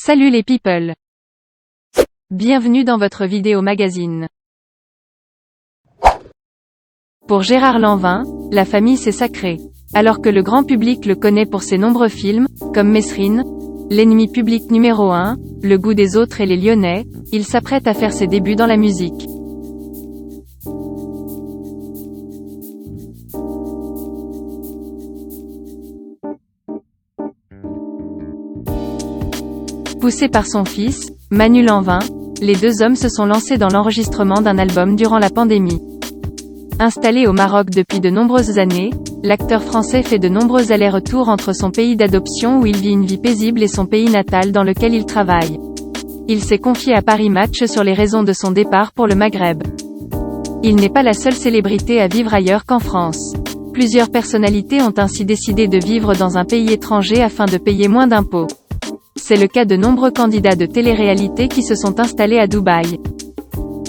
Salut les people! Bienvenue dans votre vidéo magazine. Pour Gérard Lanvin, la famille c'est sacré. Alors que le grand public le connaît pour ses nombreux films, comme Mesrine, L'ennemi public numéro 1, Le goût des autres et Les Lyonnais, il s'apprête à faire ses débuts dans la musique. Poussé par son fils, Manu Lanvin, les deux hommes se sont lancés dans l'enregistrement d'un album durant la pandémie. Installé au Maroc depuis de nombreuses années, l'acteur français fait de nombreux allers-retours entre son pays d'adoption où il vit une vie paisible et son pays natal dans lequel il travaille. Il s'est confié à Paris Match sur les raisons de son départ pour le Maghreb. Il n'est pas la seule célébrité à vivre ailleurs qu'en France. Plusieurs personnalités ont ainsi décidé de vivre dans un pays étranger afin de payer moins d'impôts. C'est le cas de nombreux candidats de télé-réalité qui se sont installés à Dubaï.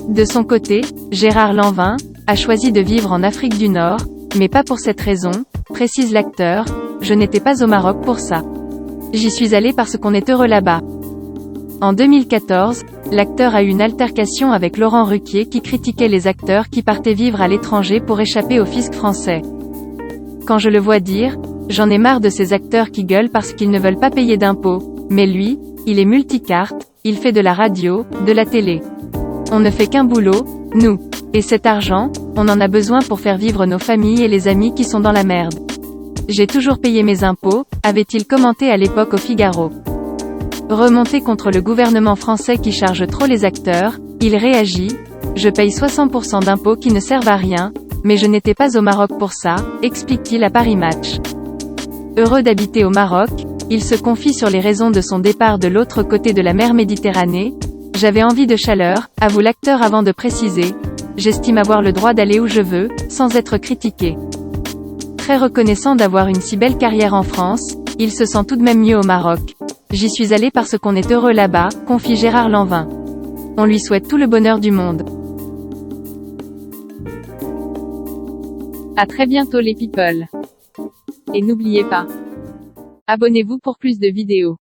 De son côté, Gérard Lanvin a choisi de vivre en Afrique du Nord, mais pas pour cette raison, précise l'acteur, je n'étais pas au Maroc pour ça. J'y suis allé parce qu'on est heureux là-bas. En 2014, l'acteur a eu une altercation avec Laurent Ruquier qui critiquait les acteurs qui partaient vivre à l'étranger pour échapper au fisc français. Quand je le vois dire, j'en ai marre de ces acteurs qui gueulent parce qu'ils ne veulent pas payer d'impôts. Mais lui, il est multicarte, il fait de la radio, de la télé. On ne fait qu'un boulot, nous. Et cet argent, on en a besoin pour faire vivre nos familles et les amis qui sont dans la merde. J'ai toujours payé mes impôts, avait-il commenté à l'époque au Figaro. Remonté contre le gouvernement français qui charge trop les acteurs, il réagit, je paye 60% d'impôts qui ne servent à rien, mais je n'étais pas au Maroc pour ça, explique-t-il à Paris Match. Heureux d'habiter au Maroc, il se confie sur les raisons de son départ de l'autre côté de la mer Méditerranée. J'avais envie de chaleur, avoue l'acteur avant de préciser. J'estime avoir le droit d'aller où je veux, sans être critiqué. Très reconnaissant d'avoir une si belle carrière en France, il se sent tout de même mieux au Maroc. J'y suis allé parce qu'on est heureux là-bas, confie Gérard Lanvin. On lui souhaite tout le bonheur du monde. À très bientôt les people. Et n'oubliez pas. Abonnez-vous pour plus de vidéos.